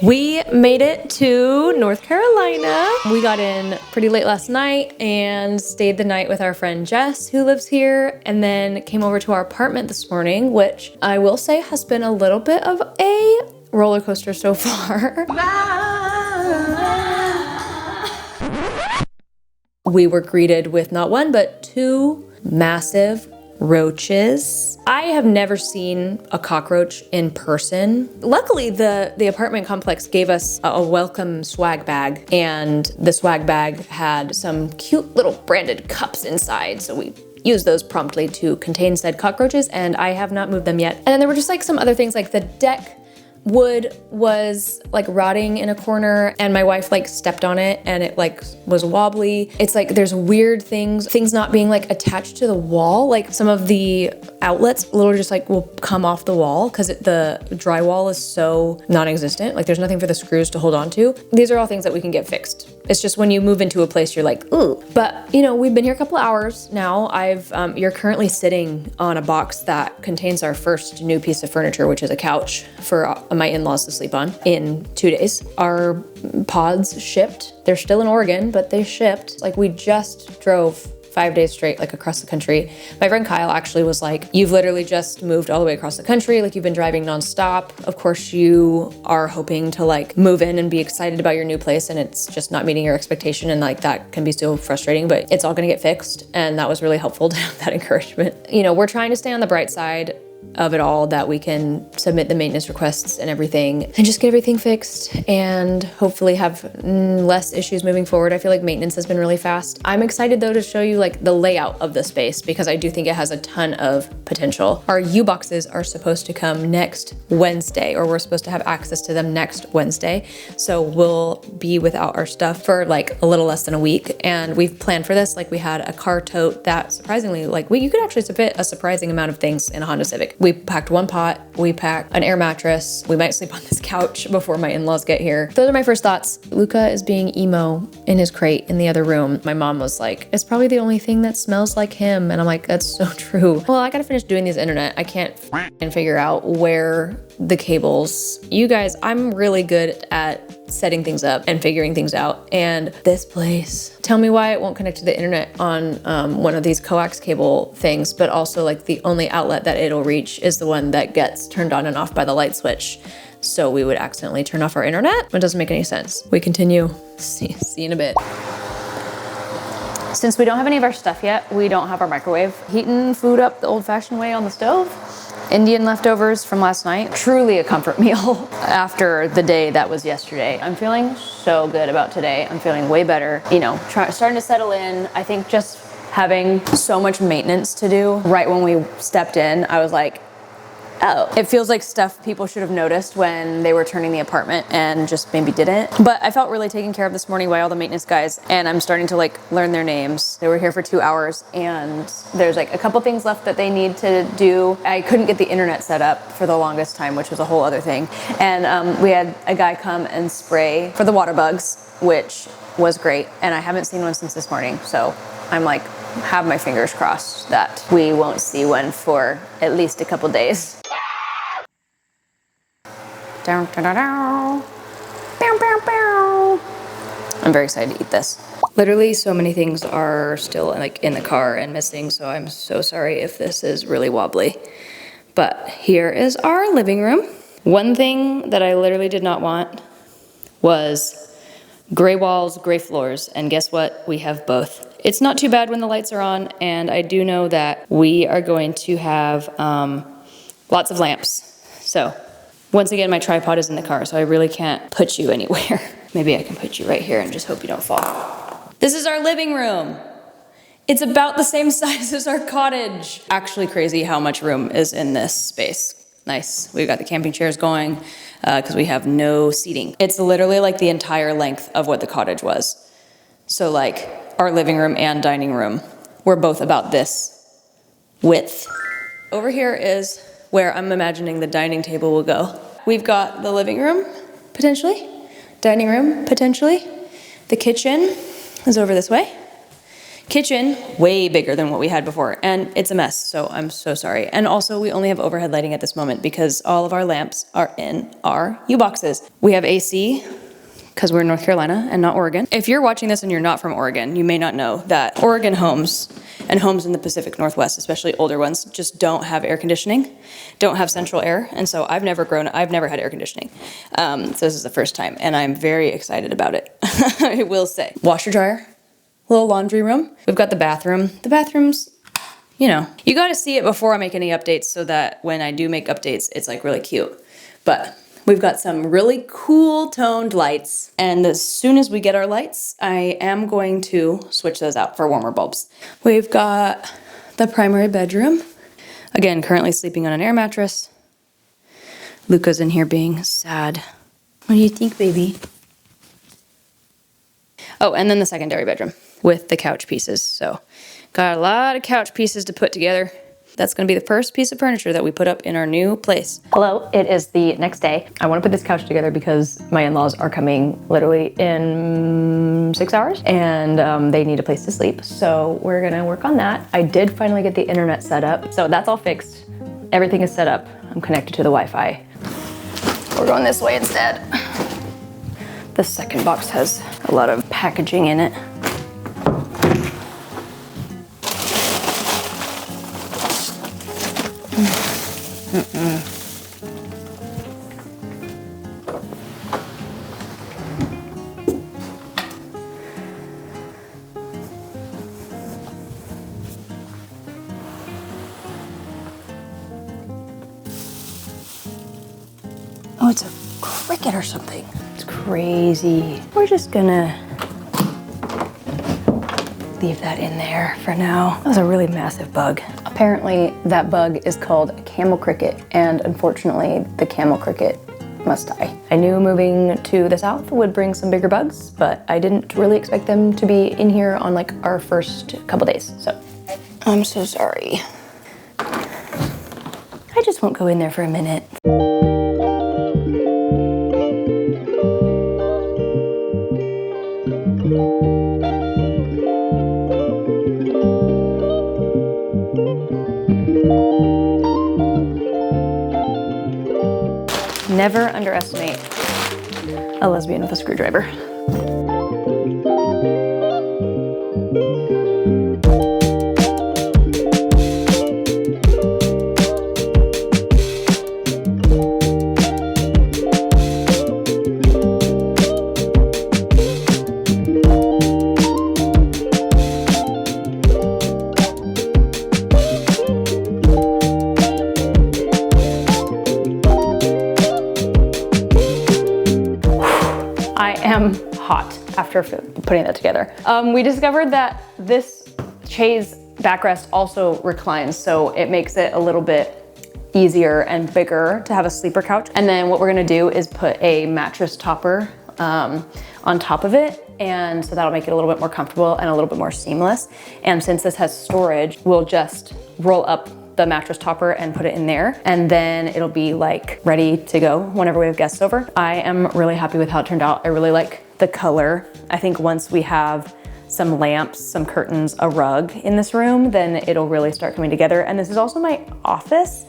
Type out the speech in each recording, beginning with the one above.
We made it to North Carolina. We got in pretty late last night and stayed the night with our friend Jess, who lives here, and then came over to our apartment this morning, which I will say has been a little bit of a roller coaster so far. We were greeted with not one, but two massive roaches. I have never seen a cockroach in person. Luckily, the apartment complex gave us a welcome swag bag, and the swag bag had some cute little branded cups inside, so we used those promptly to contain said cockroaches, and I have not moved them yet. And then there were just like some other things, like the deck wood was like rotting in a corner, and my wife like stepped on it and it like was wobbly. It's like there's weird things not being like attached to the wall. Like some of the outlets literally just like will come off the wall because the drywall is so non-existent. Like there's nothing for the screws to hold on to. These are all things that we can get fixed. It's just when you move into a place, you're like, ooh. But you know, we've been here a couple hours now. You're currently sitting on a box that contains our first new piece of furniture, which is a couch for my in-laws to sleep on in 2 days. Our pods shipped. They're still in Oregon, but they shipped. Like we just drove 5 days straight, like across the country. My friend Kyle actually was like, you've literally just moved all the way across the country. Like you've been driving nonstop. Of course you are hoping to like move in and be excited about your new place, and it's just not meeting your expectation. And like that can be so frustrating, but it's all gonna get fixed. And that was really helpful to have that encouragement. You know, we're trying to stay on the bright side of it all, that we can submit the maintenance requests and everything and just get everything fixed and hopefully have less issues moving forward. I feel like maintenance has been really fast. I'm excited though to show you like the layout of the space because I do think it has a ton of potential. Our U-boxes are supposed to come next Wednesday, or we're supposed to have access to them next Wednesday. So we'll be without our stuff for like a little less than a week. And we've planned for this. Like we had a car tote that surprisingly, like you could actually fit a surprising amount of things in a Honda Civic. We packed one pot, we packed an air mattress. We might sleep on this couch before my in-laws get here. Those are my first thoughts. Luca is being emo in his crate in the other room. My mom was like, it's probably the only thing that smells like him. And I'm like, that's so true. Well, I gotta finish doing this internet. I can't figure out where the cables. You guys, I'm really good at setting things up and figuring things out. And this place, tell me why it won't connect to the internet on one of these coax cable things, but also like the only outlet that it'll reach is the one that gets turned on and off by the light switch. So we would accidentally turn off our internet. It doesn't make any sense. We continue. See you in a bit. Since we don't have any of our stuff yet, we don't have our microwave. Heating food up the old-fashioned way on the stove. Indian leftovers from last night. Truly a comfort meal after the day that was yesterday. I'm feeling so good about today. I'm feeling way better. You know, starting to settle in. I think just having so much maintenance to do. Right when we stepped in, I was like, oh. It feels like stuff people should have noticed when they were turning the apartment and just maybe didn't. But I felt really taken care of this morning by all the maintenance guys, and I'm starting to like learn their names. They were here for 2 hours, and there's like a couple things left that they need to do. I couldn't get the internet set up for the longest time, which was a whole other thing. And we had a guy come and spray for the water bugs, which was great. And I haven't seen one since this morning. So I'm like, have my fingers crossed that we won't see one for at least a couple days. I'm very excited to eat this. Literally so many things are still like in the car and missing, so I'm so sorry if this is really wobbly. But here is our living room. One thing that I literally did not want was gray walls, gray floors, and guess what? We have both. It's not too bad when the lights are on, and I do know that we are going to have lots of lamps. So once again, my tripod is in the car, so I really can't put you anywhere. Maybe I can put you right here and just hope you don't fall. This is our living room. It's about the same size as our cottage. Actually crazy how much room is in this space. Nice. We've got the camping chairs going because we have no seating. It's literally like the entire length of what the cottage was. So like our living room and dining room were both about this width. Over here is where I'm imagining the dining table will go. We've got the living room, potentially, dining room, potentially. The kitchen is over this way. Kitchen, way bigger than what we had before, and it's a mess, so I'm so sorry. And also, we only have overhead lighting at this moment because all of our lamps are in our U-boxes. We have AC, because we're in North Carolina and not Oregon. If you're watching this and you're not from Oregon, you may not know that Oregon homes and homes in the Pacific Northwest, especially older ones, just don't have air conditioning, don't have central air. And so I've never had air conditioning. So this is the first time and I'm very excited about it, I will say. Washer dryer, little laundry room. We've got the bathroom. The bathroom's, you know, you gotta see it before I make any updates so that when I do make updates, it's like really cute. But we've got some really cool toned lights, and as soon as we get our lights, I am going to switch those out for warmer bulbs. We've got the primary bedroom. Again, currently sleeping on an air mattress. Luca's in here being sad. What do you think, baby? Oh, and then the secondary bedroom with the couch pieces. So, got a lot of couch pieces to put together. That's gonna be the first piece of furniture that we put up in our new place. Hello, it is the next day. I wanna put this couch together because my in-laws are coming literally in 6 hours and they need a place to sleep. So we're gonna work on that. I did finally get the internet set up. So that's all fixed. Everything is set up. I'm connected to the Wi-Fi. We're going this way instead. The second box has a lot of packaging in it. Oh, it's a cricket or something. It's crazy. We're just gonna leave that in there for now. That was a really massive bug. Apparently that bug is called a camel cricket, and unfortunately the camel cricket must die. I knew moving to the south would bring some bigger bugs, but I didn't really expect them to be in here on like our first couple days, so I'm so sorry. I just won't go in there for a minute. Never underestimate a lesbian with a screwdriver. I am hot after putting that together. We discovered that this chaise backrest also reclines, so it makes it a little bit easier and bigger to have a sleeper couch. And then what we're gonna do is put a mattress topper on top of it, and so that'll make it a little bit more comfortable and a little bit more seamless. And since this has storage, we'll just roll up the mattress topper and put it in there, and then it'll be like ready to go whenever we have guests over. I am really happy with how it turned out. I really like the color. I think once we have some lamps, some curtains, a rug in this room, then it'll really start coming together. And this is also my office,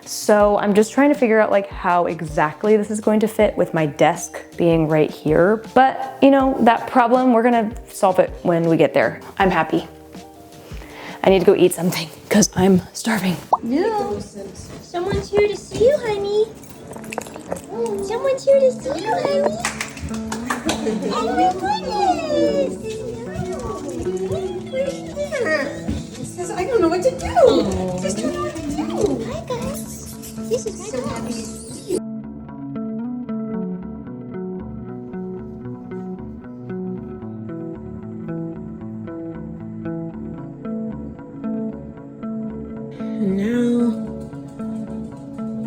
so I'm just trying to figure out like how exactly this is going to fit with my desk being right here. But you know, that problem, we're gonna solve it when we get there. I'm happy. I need to go eat something because I'm starving. No, someone's here to see you, honey. Someone's here to see you, honey. Oh my goodness! Where's here? It says I don't know what to do. Just don't know what to do. Hi guys. This is so happy to see you. And now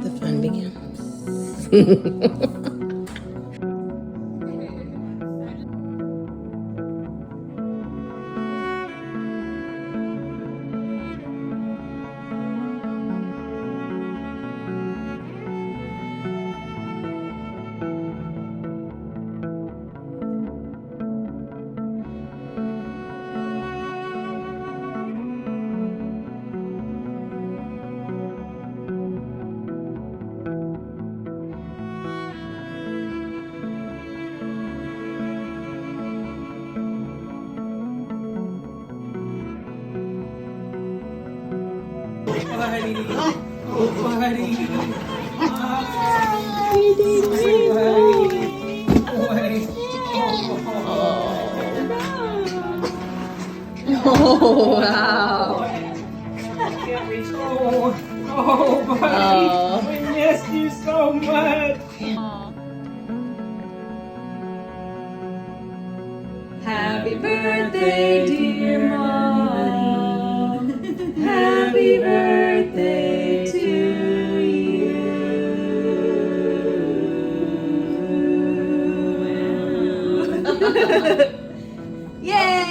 the fun begins. Oh, wow. Oh, buddy. We missed you so much. Happy birthday, dear mom. Happy birthday to you. Yay!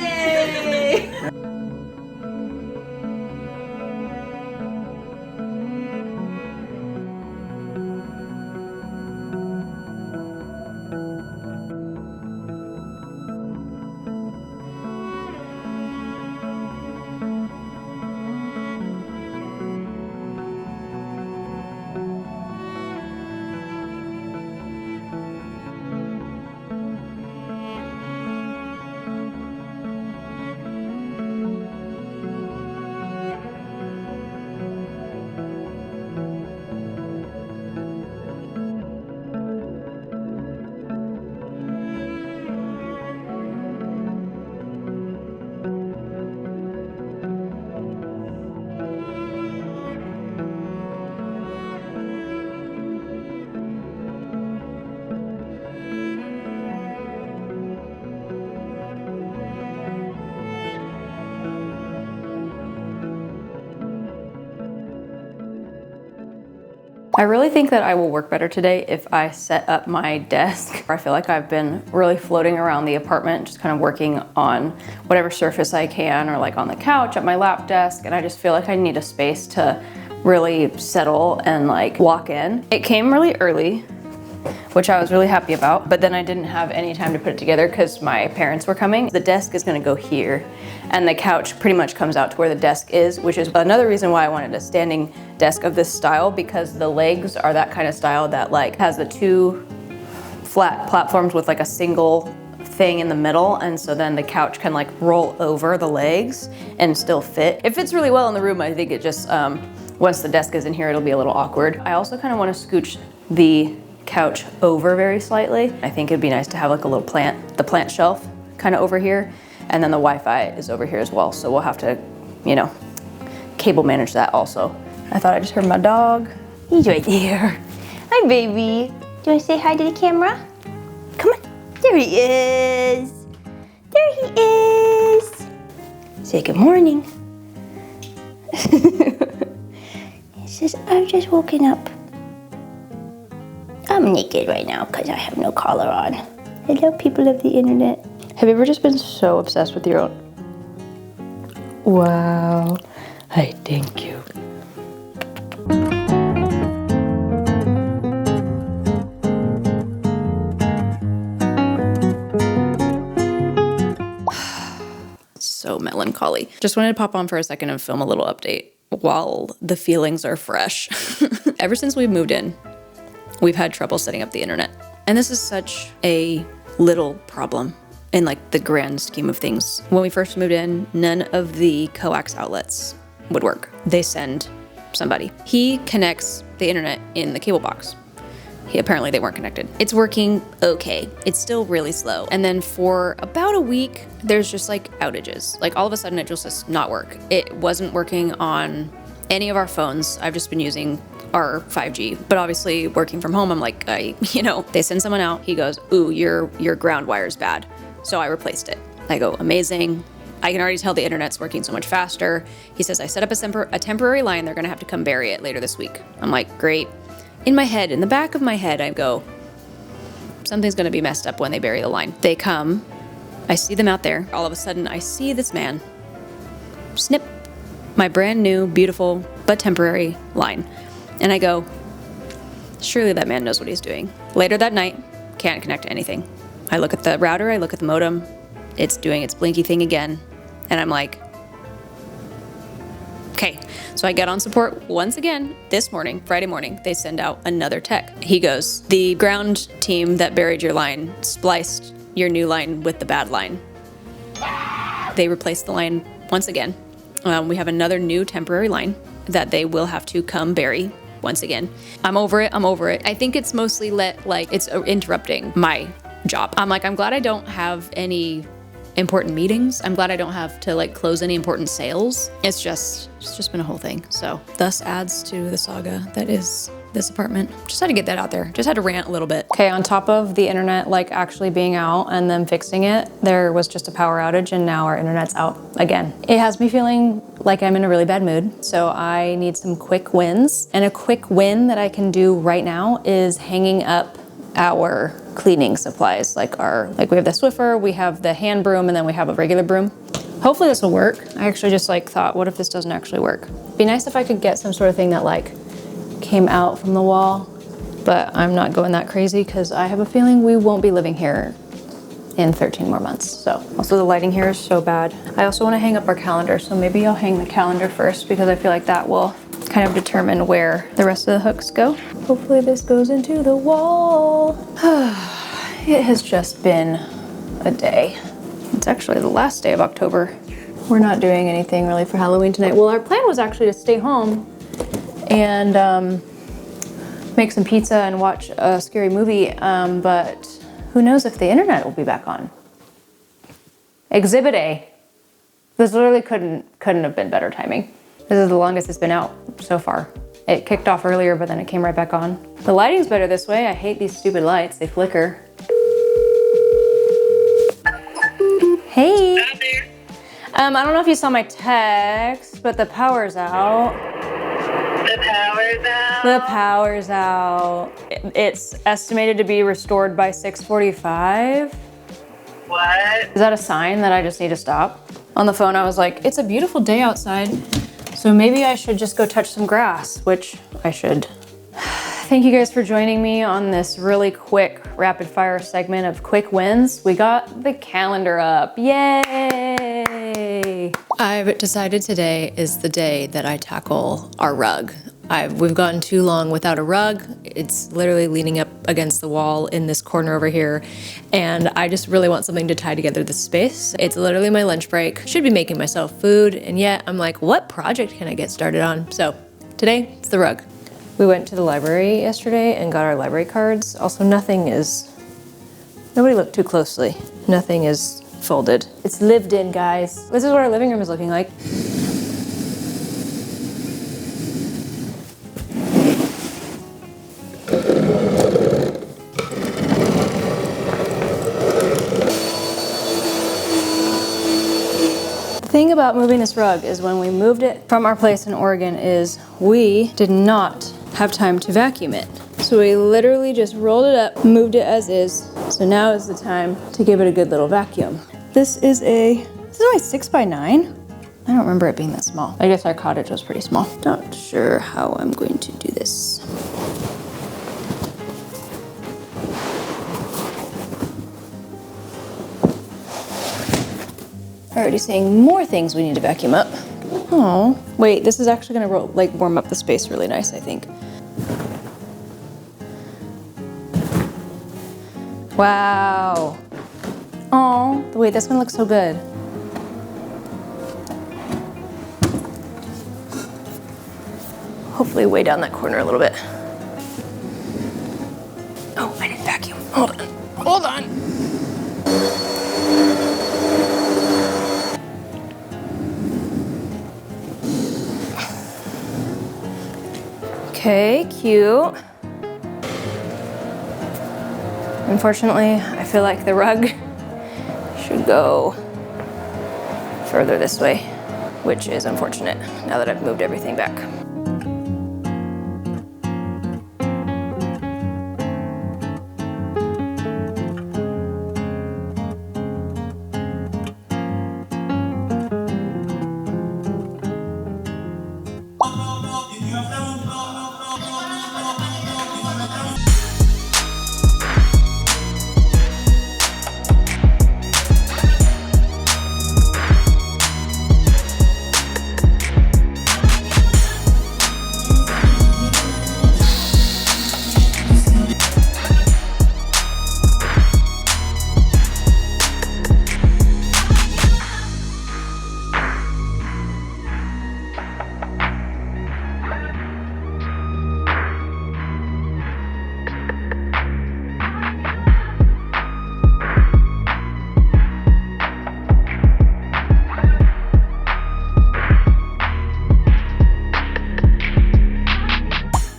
I really think that I will work better today if I set up my desk. I feel like I've been really floating around the apartment, just kind of working on whatever surface I can, or like on the couch at my lap desk, and I just feel like I need a space to really settle and like walk in. It came really early, which I was really happy about, but then I didn't have any time to put it together because my parents were coming. The desk is gonna go here, and the couch pretty much comes out to where the desk is, which is another reason why I wanted a standing desk of this style, because the legs are that kind of style that like has the two flat platforms with like a single thing in the middle, and so then the couch can like roll over the legs and still fit. It fits really well in the room. I think it just, once the desk is in here, it'll be a little awkward. I also kind of want to scooch the couch over very slightly. I think it'd be nice to have like a little plant, the plant shelf kind of over here, and then the Wi-Fi is over here as well. So we'll have to, you know, cable manage that also. I thought I just heard my dog. He's right there. Hi, baby. Do you want to say hi to the camera? Come on. There he is. There he is. Say good morning. He says, I've just woken up. I'm naked right now because I have no collar on. Hello, people of the internet. Have you ever just been so obsessed with your own? Wow. I thank you. So melancholy. Just wanted to pop on for a second and film a little update while the feelings are fresh. Ever since we moved in, we've had trouble setting up the internet. And this is such a little problem in like the grand scheme of things. When we first moved in, none of the coax outlets would work. They send somebody. He connects the internet in the cable box. Apparently they weren't connected. It's working okay. It's still really slow. And then for about a week, there's just like outages. Like all of a sudden it just does not work. It wasn't working on any of our phones. I've just been using our 5G, but obviously working from home, I'm like, they send someone out. He goes, ooh, your ground wire's bad. So I replaced it. I go, amazing. I can already tell the internet's working so much faster. He says, I set up a temporary line. They're gonna have to come bury it later this week. I'm like, great. In my head, in the back of my head, I go, something's gonna be messed up when they bury the line. They come, I see them out there. All of a sudden, I see this man snip my brand new, beautiful, but temporary line. And I go, surely that man knows what he's doing. Later that night, can't connect to anything. I look at the router, I look at the modem, it's doing its blinky thing again. And I'm like, okay. So I get on support once again this morning, Friday morning, they send out another tech. He goes, the ground team that buried your line spliced your new line with the bad line. They replaced the line once again. We have another new temporary line. that they will have to come bury once again. I'm over it. I think it's mostly it's interrupting my job. I'm glad I don't have any important meetings. I'm glad I don't have to like close any important sales. It's just been a whole thing. So thus adds to the saga that is this apartment. Just had to get that out there. Just had to rant a little bit. Okay, on top of the internet like actually being out and them fixing it, there was just a power outage and now our internet's out again. It has me feeling like I'm in a really bad mood. So I need some quick wins. And a quick win that I can do right now is hanging up our cleaning supplies. Like we have the Swiffer, we have the hand broom, and then we have a regular broom. Hopefully this will work. I actually just like thought, what if this doesn't actually work? Be nice if I could get some sort of thing that like came out from the wall, but I'm not going that crazy because I have a feeling we won't be living here in 13 more months. So also the lighting here is so bad. I also want to hang up our calendar, so maybe I'll hang the calendar first because I feel like that will kind of determine where the rest of the hooks go. Hopefully this goes into the wall. It has just been a day. It's actually the last day of October. We're not doing anything really for Halloween tonight. Well, our plan was actually to stay home and make some pizza and watch a scary movie, but who knows if the internet will be back on. Exhibit A. This literally couldn't have been better timing. This is the longest it's been out so far. It kicked off earlier, but then it came right back on. The lighting's better this way. I hate these stupid lights. They flicker. Hey. I don't know if you saw my text, but the power's out. The power's out? The power's out. It's estimated to be restored by 6:45. What? Is that a sign that I just need to stop? On the phone, I was like, it's a beautiful day outside, so maybe I should just go touch some grass, which I should. Thank you guys for joining me on this really quick rapid fire segment of quick wins. We got the calendar up, yay! I've decided today is the day that I tackle our rug. We've gotten too long without a rug. It's literally leaning up against the wall in this corner over here. And I just really want something to tie together this space. It's literally my lunch break. Should be making myself food. And yet I'm like, what project can I get started on? So today it's the rug. We went to the library yesterday and got our library cards. Also, nobody looked too closely. Nothing is folded. It's lived in, guys. This is what our living room is looking like. The thing about moving this rug is when we moved it from our place in Oregon is we did not have time to vacuum it. So we literally just rolled it up, moved it as is. So now is the time to give it a good little vacuum. This is only 6x9. I don't remember it being that small. I guess our cottage was pretty small. Not sure how I'm going to do this. Already saying more things we need to vacuum up. Oh, wait, this is actually gonna warm up the space really nice, I think. Wow. Oh, wait, this one looks so good. Hopefully way down that corner a little bit. Oh, I didn't vacuum. Hold on. Okay, cute. Unfortunately, I feel like the rug should go further this way, which is unfortunate now that I've moved everything back.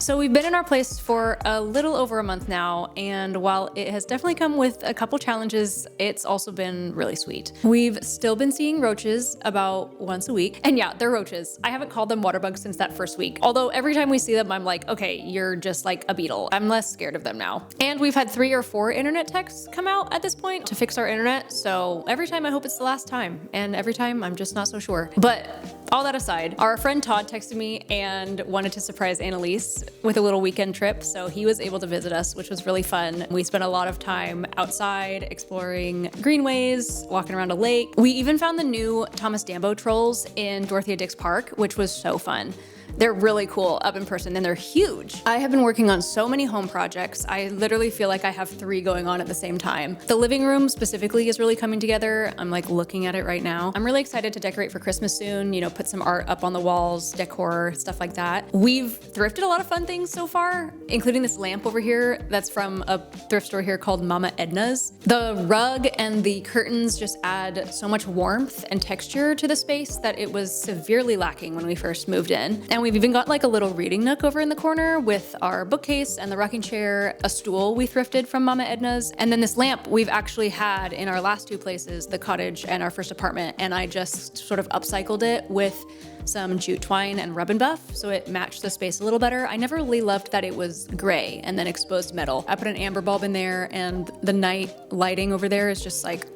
So we've been in our place for a little over a month now, and while it has definitely come with a couple challenges, it's also been really sweet. We've still been seeing roaches about once a week. And yeah, they're roaches. I haven't called them water bugs since that first week. Although every time we see them, I'm like, okay, you're just like a beetle. I'm less scared of them now. And we've had 3 or 4 internet techs come out at this point to fix our internet. So every time I hope it's the last time. And every time I'm just not so sure. But all that aside, our friend Todd texted me and wanted to surprise Annalise with a little weekend trip, so he was able to visit us, which was really fun. We spent a lot of time outside exploring greenways, walking around a lake. We even found the new Thomas Dambo trolls in Dorothea Dix Park, which was so fun. They're really cool up in person and they're huge. I have been working on so many home projects. I literally feel like I have 3 going on at the same time. The living room specifically is really coming together. I'm like looking at it right now. I'm really excited to decorate for Christmas soon, you know, put some art up on the walls, decor, stuff like that. We've thrifted a lot of fun things so far, including this lamp over here that's from a thrift store here called Mama Edna's. The rug and the curtains just add so much warmth and texture to the space that it was severely lacking when we first moved in. And we've even got like a little reading nook over in the corner with our bookcase and the rocking chair, a stool we thrifted from Mama Edna's, and then this lamp we've actually had in our last 2 places, the cottage and our first apartment, and I just sort of upcycled it with some jute twine and rub and buff so it matched the space a little better. I never really loved that it was gray and then exposed metal. I put an amber bulb in there and the night lighting over there is just like,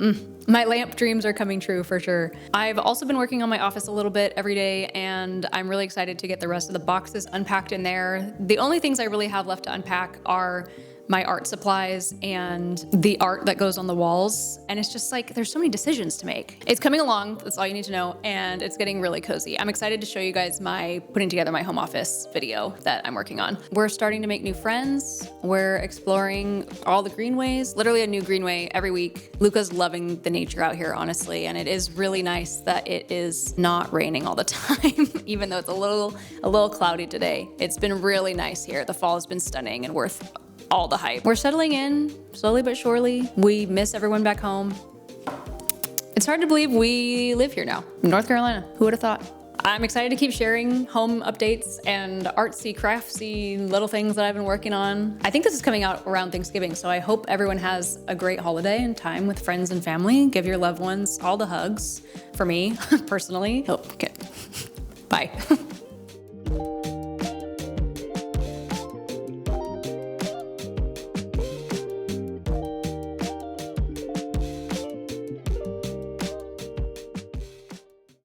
my lamp dreams are coming true for sure. I've also been working on my office a little bit every day and I'm really excited to get the rest of the boxes unpacked in there. The only things I really have left to unpack are my art supplies and the art that goes on the walls. And it's just like, there's so many decisions to make. It's coming along, that's all you need to know, and it's getting really cozy. I'm excited to show you guys my putting together my home office video that I'm working on. We're starting to make new friends. We're exploring all the greenways, literally a new greenway every week. Luca's loving the nature out here, honestly, and it is really nice that it is not raining all the time, even though it's a little cloudy today. It's been really nice here. The fall has been stunning and worth all the hype. We're settling in slowly but surely. We miss everyone back home. It's hard to believe we live here now, North Carolina. Who would have thought? I'm excited to keep sharing home updates and artsy, craftsy little things that I've been working on. I think this is coming out around Thanksgiving, so I hope everyone has a great holiday and time with friends and family. Give your loved ones all the hugs for me, personally. Oh, okay. Bye.